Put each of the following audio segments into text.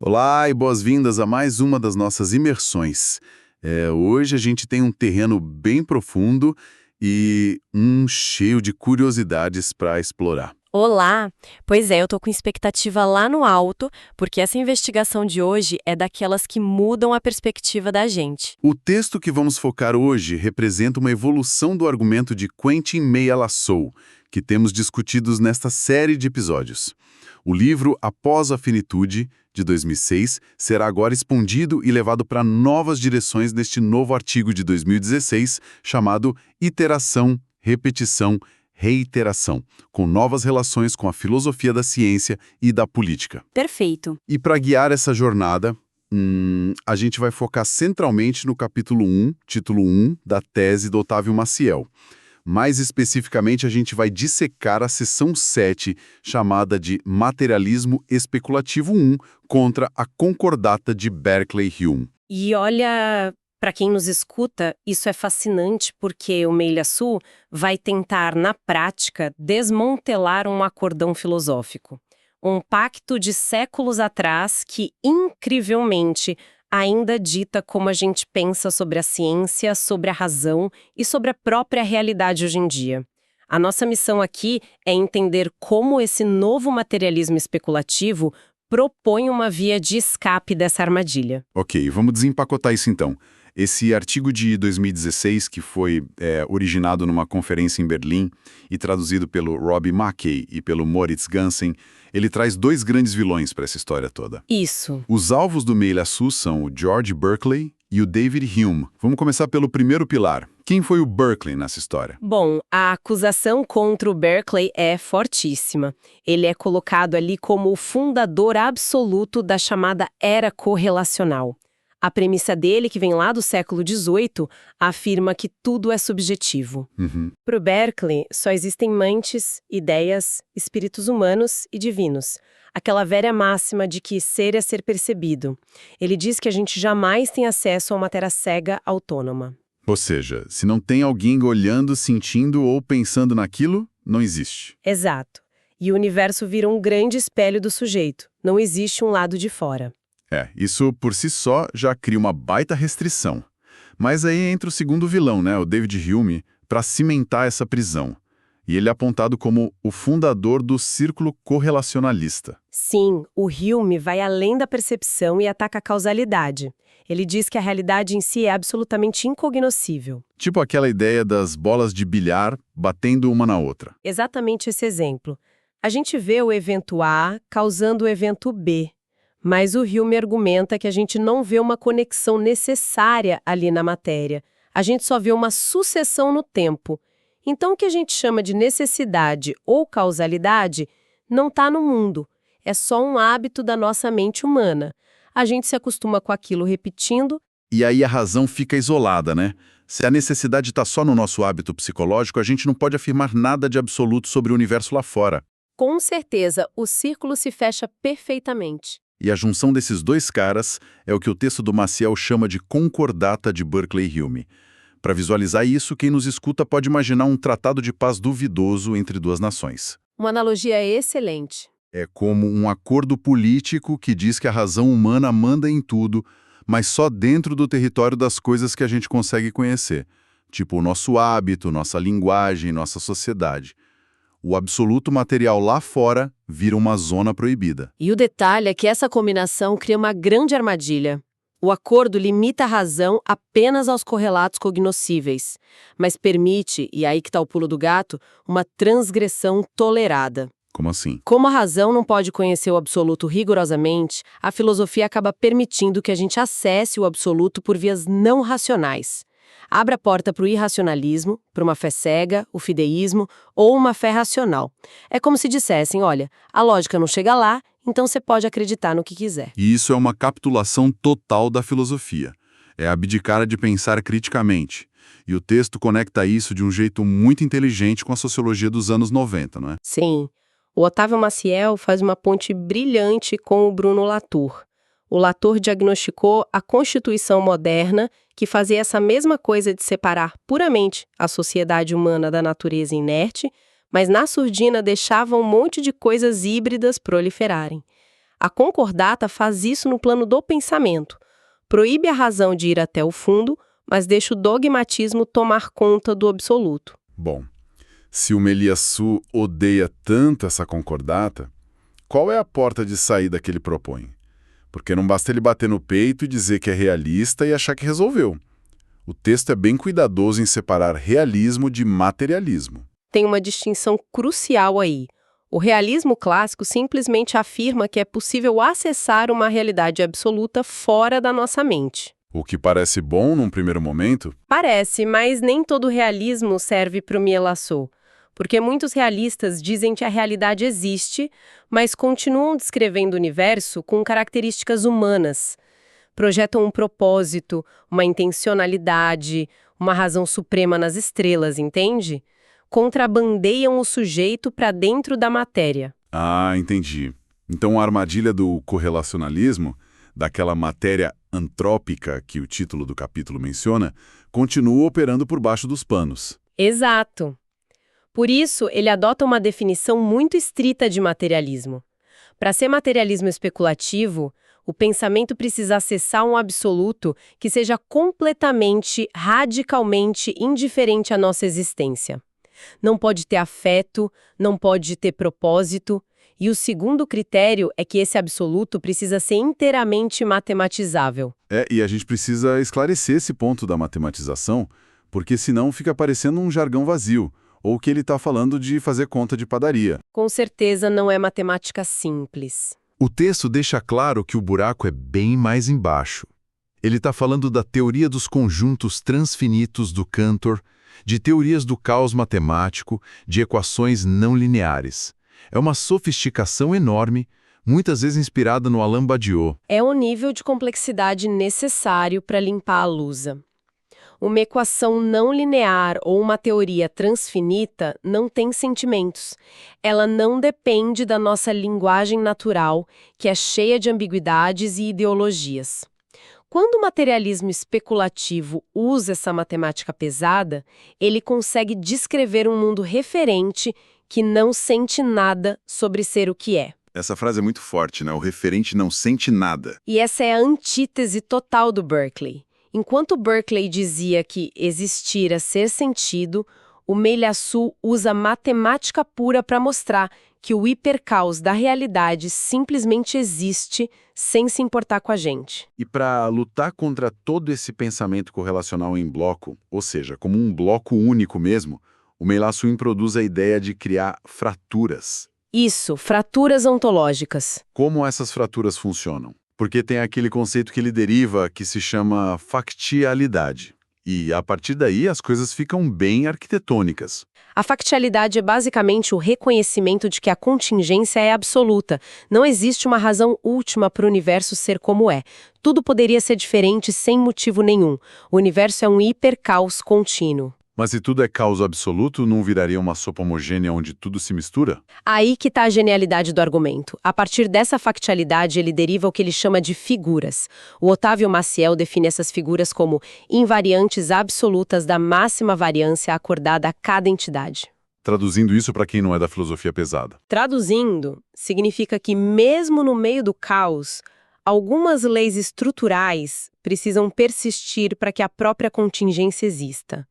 Olá e boas-vindas a mais uma das nossas imersões. Hoje a gente tem um terreno bem profundo e um cheio de curiosidades para explorar. Olá! Pois é, eu tô com expectativa lá no alto, porque essa investigação de hoje é daquelas que mudam a perspectiva da gente. O texto que vamos focar hoje representa uma evolução do argumento de Quentin Meia-Lassou, que temos discutidos nesta série de episódios. O livro Após a Finitude, de 2006, será agora expandido e levado para novas direções neste novo artigo de 2016, chamado Iteração, Repetição, Reiteração, com novas relações com a filosofia da ciência e da política. Perfeito. E para guiar essa jornada, a gente vai focar centralmente no capítulo 1, título 1, da tese do Otávio Maciel. Mais especificamente, a gente vai dissecar a seção 7, chamada de Materialismo Especulativo 1, contra a concordata de Berkeley-Hume. E olha, para quem nos escuta, isso é fascinante porque o Meilhaçu vai tentar, na prática, desmantelar um acordão filosófico. Um pacto de séculos atrás que, incrivelmente, ainda dita como a gente pensa sobre a ciência, sobre a razão e sobre a própria realidade hoje em dia. A nossa missão aqui é entender como esse novo materialismo especulativo propõe uma via de escape dessa armadilha. Ok, vamos desempacotar isso então. Esse artigo de 2016, que foi originado numa conferência em Berlim e traduzido pelo Robbie Mackey e pelo Moritz Gansen, ele traz dois grandes vilões para essa história toda. Isso. Os alvos do Meilhaçu são o George Berkeley e o David Hume. Vamos começar pelo primeiro pilar. Quem foi o Berkeley nessa história? Bom, a acusação contra o Berkeley é fortíssima. Ele é colocado ali como o fundador absoluto da chamada era correlacional. A premissa dele, que vem lá do século XVIII, afirma que tudo é subjetivo. Para o Berkeley, só existem mentes, ideias, espíritos humanos e divinos. Aquela velha máxima de que ser é ser percebido. Ele diz que a gente jamais tem acesso a uma terra cega autônoma. Ou seja, se não tem alguém olhando, sentindo ou pensando naquilo, não existe. Exato. E o universo vira um grande espelho do sujeito. Não existe um lado de fora. Isso por si só já cria uma baita restrição. Mas aí entra o segundo vilão, o David Hume, para cimentar essa prisão. E ele é apontado como o fundador do círculo correlacionalista. Sim, o Hume vai além da percepção e ataca a causalidade. Ele diz que a realidade em si é absolutamente incognoscível. Tipo aquela ideia das bolas de bilhar batendo uma na outra. Exatamente esse exemplo. A gente vê o evento A causando o evento B. Mas o Hume argumenta que a gente não vê uma conexão necessária ali na matéria. A gente só vê uma sucessão no tempo. Então, o que a gente chama de necessidade ou causalidade não está no mundo. É só um hábito da nossa mente humana. A gente se acostuma com aquilo repetindo. E aí a razão fica isolada, né? Se a necessidade está só no nosso hábito psicológico, a gente não pode afirmar nada de absoluto sobre o universo lá fora. Com certeza, o círculo se fecha perfeitamente. E a junção desses dois caras é o que o texto do Maciel chama de concordata de Berkeley-Hume. Para visualizar isso, quem nos escuta pode imaginar um tratado de paz duvidoso entre duas nações. Uma analogia excelente. É como um acordo político que diz que a razão humana manda em tudo, mas só dentro do território das coisas que a gente consegue conhecer, tipo o nosso hábito, nossa linguagem, nossa sociedade. O absoluto material lá fora vira uma zona proibida. E o detalhe é que essa combinação cria uma grande armadilha. O acordo limita a razão apenas aos correlatos cognoscíveis, mas permite, e aí que está o pulo do gato, uma transgressão tolerada. Como assim? Como a razão não pode conhecer o absoluto rigorosamente, a filosofia acaba permitindo que a gente acesse o absoluto por vias não racionais. Abre a porta para o irracionalismo, para uma fé cega, o fideísmo ou uma fé racional. É como se dissessem, olha, a lógica não chega lá, então você pode acreditar no que quiser. E isso é uma capitulação total da filosofia. É abdicar de pensar criticamente. E o texto conecta isso de um jeito muito inteligente com a sociologia dos anos 90, não é? Sim. O Otávio Maciel faz uma ponte brilhante com o Bruno Latour. O Latour diagnosticou a Constituição moderna, que fazia essa mesma coisa de separar puramente a sociedade humana da natureza inerte, mas na surdina deixava um monte de coisas híbridas proliferarem. A concordata faz isso no plano do pensamento. Proíbe a razão de ir até o fundo, mas deixa o dogmatismo tomar conta do absoluto. Bom, se o Meliassu odeia tanto essa concordata, qual é a porta de saída que ele propõe? Porque não basta ele bater no peito e dizer que é realista e achar que resolveu. O texto é bem cuidadoso em separar realismo de materialismo. Tem uma distinção crucial aí. O realismo clássico simplesmente afirma que é possível acessar uma realidade absoluta fora da nossa mente. O que parece bom num primeiro momento, Parece, mas nem todo realismo serve para o Mielassou. Porque muitos realistas dizem que a realidade existe, mas continuam descrevendo o universo com características humanas. Projetam um propósito, uma intencionalidade, uma razão suprema nas estrelas, entende? Contrabandeiam o sujeito para dentro da matéria. Ah, entendi. Então a armadilha do correlacionalismo, daquela matéria antrópica que o título do capítulo menciona, continua operando por baixo dos panos. Exato. Por isso, ele adota uma definição muito estrita de materialismo. Para ser materialismo especulativo, o pensamento precisa acessar um absoluto que seja completamente, radicalmente indiferente à nossa existência. Não pode ter afeto, não pode ter propósito, e o segundo critério é que esse absoluto precisa ser inteiramente matematizável. E a gente precisa esclarecer esse ponto da matematização, porque senão fica parecendo um jargão vazio, ou que ele está falando de fazer conta de padaria. Com certeza não é matemática simples. O texto deixa claro que o buraco é bem mais embaixo. Ele está falando da teoria dos conjuntos transfinitos do Cantor, de teorias do caos matemático, de equações não lineares. É uma sofisticação enorme, muitas vezes inspirada no Alain Badiou. É um nível de complexidade necessário para limpar a lousa. Uma equação não linear ou uma teoria transfinita não tem sentimentos. Ela não depende da nossa linguagem natural, que é cheia de ambiguidades e ideologias. Quando o materialismo especulativo usa essa matemática pesada, ele consegue descrever um mundo referente que não sente nada sobre ser o que é. Essa frase é muito forte, né? O referente não sente nada. E essa é a antítese total do Berkeley. Enquanto Berkeley dizia que existir é ser sentido, o Meliassu usa matemática pura para mostrar que o hipercaos da realidade simplesmente existe sem se importar com a gente. E para lutar contra todo esse pensamento correlacional em bloco, ou seja, como um bloco único mesmo, o Meliassu introduz a ideia de criar fraturas. Isso, fraturas ontológicas. Como essas fraturas funcionam? Porque tem aquele conceito que ele deriva que se chama factialidade. E, a partir daí, as coisas ficam bem arquitetônicas. A factialidade é basicamente o reconhecimento de que a contingência é absoluta. Não existe uma razão última para o universo ser como é. Tudo poderia ser diferente sem motivo nenhum. O universo é um hipercaos contínuo. Mas se tudo é caos absoluto, não viraria uma sopa homogênea onde tudo se mistura? Aí que está a genialidade do argumento. A partir dessa factialidade, ele deriva o que ele chama de figuras. O Otávio Maciel define essas figuras como invariantes absolutas da máxima variância acordada a cada entidade. Traduzindo isso para quem não é da filosofia pesada. Traduzindo, significa que mesmo no meio do caos, algumas leis estruturais precisam persistir para que a própria contingência exista.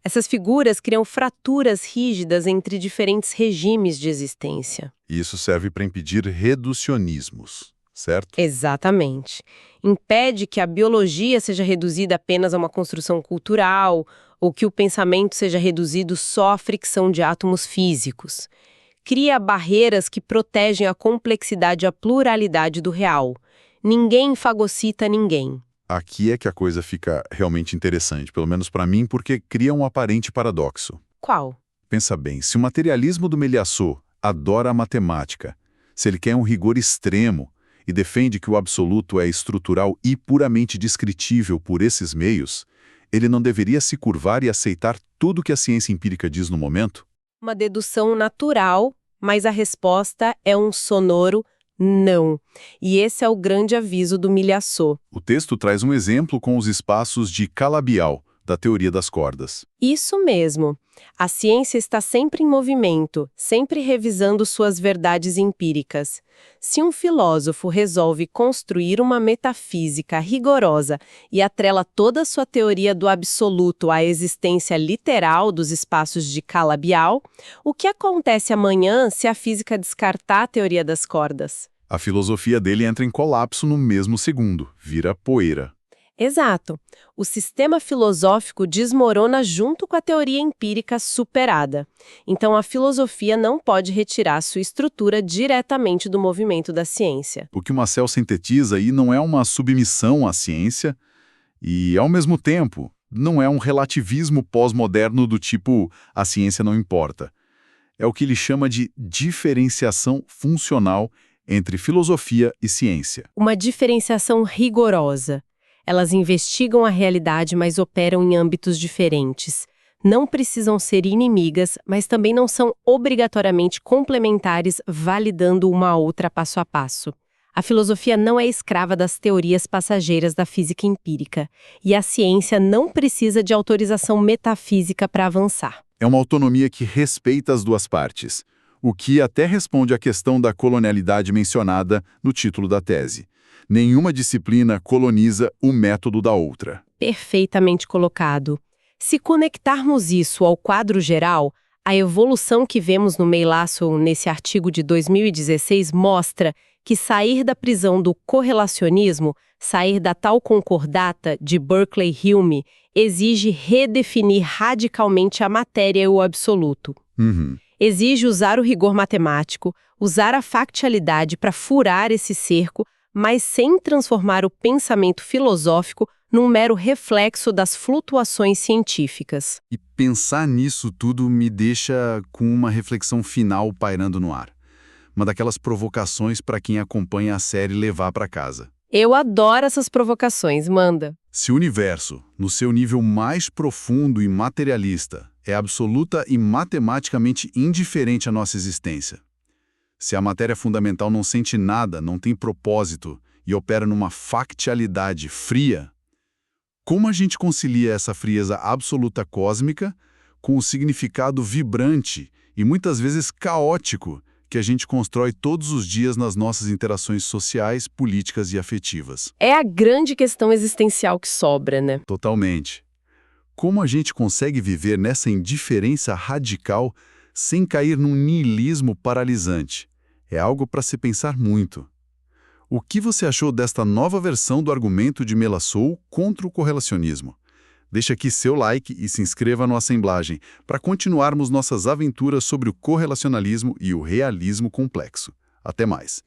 Essas figuras criam fraturas rígidas entre diferentes regimes de existência. E isso serve para impedir reducionismos, certo? Exatamente. Impede que a biologia seja reduzida apenas a uma construção cultural ou que o pensamento seja reduzido só à fricção de átomos físicos. Cria barreiras que protegem a complexidade e a pluralidade do real. Ninguém fagocita ninguém. Aqui é que a coisa fica realmente interessante, pelo menos para mim, porque cria um aparente paradoxo. Qual? Pensa bem, se o materialismo do Meliassu adora a matemática, se ele quer um rigor extremo e defende que o absoluto é estrutural e puramente descritível por esses meios, ele não deveria se curvar e aceitar tudo que a ciência empírica diz no momento? Uma dedução natural, mas a resposta é um sonoro não. E esse é o grande aviso do Meliassu. O texto traz um exemplo com os espaços de Calabial, da teoria das cordas. Isso mesmo. A ciência está sempre em movimento, sempre revisando suas verdades empíricas. Se um filósofo resolve construir uma metafísica rigorosa e atrela toda a sua teoria do absoluto à existência literal dos espaços de Calabial, o que acontece amanhã se a física descartar a teoria das cordas? A filosofia dele entra em colapso no mesmo segundo, vira poeira. Exato. O sistema filosófico desmorona junto com a teoria empírica superada. Então, a filosofia não pode retirar sua estrutura diretamente do movimento da ciência. O que o Marcel sintetiza aí não é uma submissão à ciência e, ao mesmo tempo, não é um relativismo pós-moderno do tipo a ciência não importa. É o que ele chama de diferenciação funcional entre filosofia e ciência. Uma diferenciação rigorosa. Elas investigam a realidade, mas operam em âmbitos diferentes. Não precisam ser inimigas, mas também não são obrigatoriamente complementares, validando uma a outra passo a passo. A filosofia não é escrava das teorias passageiras da física empírica, e a ciência não precisa de autorização metafísica para avançar. É uma autonomia que respeita as duas partes, o que até responde à questão da colonialidade mencionada no título da tese. Nenhuma disciplina coloniza o método da outra. Perfeitamente colocado. Se conectarmos isso ao quadro geral, a evolução que vemos no Meilasso nesse artigo de 2016 mostra que sair da prisão do correlacionismo, sair da tal concordata de Berkeley-Hume, exige redefinir radicalmente a matéria e o absoluto. Exige usar o rigor matemático, usar a factualidade para furar esse cerco, mas sem transformar o pensamento filosófico num mero reflexo das flutuações científicas. E pensar nisso tudo me deixa com uma reflexão final pairando no ar. Uma daquelas provocações para quem acompanha a série levar para casa. Eu adoro essas provocações, manda. Se o universo, no seu nível mais profundo e materialista, é absoluta e matematicamente indiferente à nossa existência, se a matéria fundamental não sente nada, não tem propósito e opera numa factualidade fria, como a gente concilia essa frieza absoluta cósmica com o significado vibrante e muitas vezes caótico que a gente constrói todos os dias nas nossas interações sociais, políticas e afetivas? É a grande questão existencial que sobra, né? Totalmente. Como a gente consegue viver nessa indiferença radical sem cair num niilismo paralisante? É algo para se pensar muito. O que você achou desta nova versão do argumento de Melasou contra o correlacionismo? Deixa aqui seu like e se inscreva no Assemblagem para continuarmos nossas aventuras sobre o correlacionalismo e o realismo complexo. Até mais!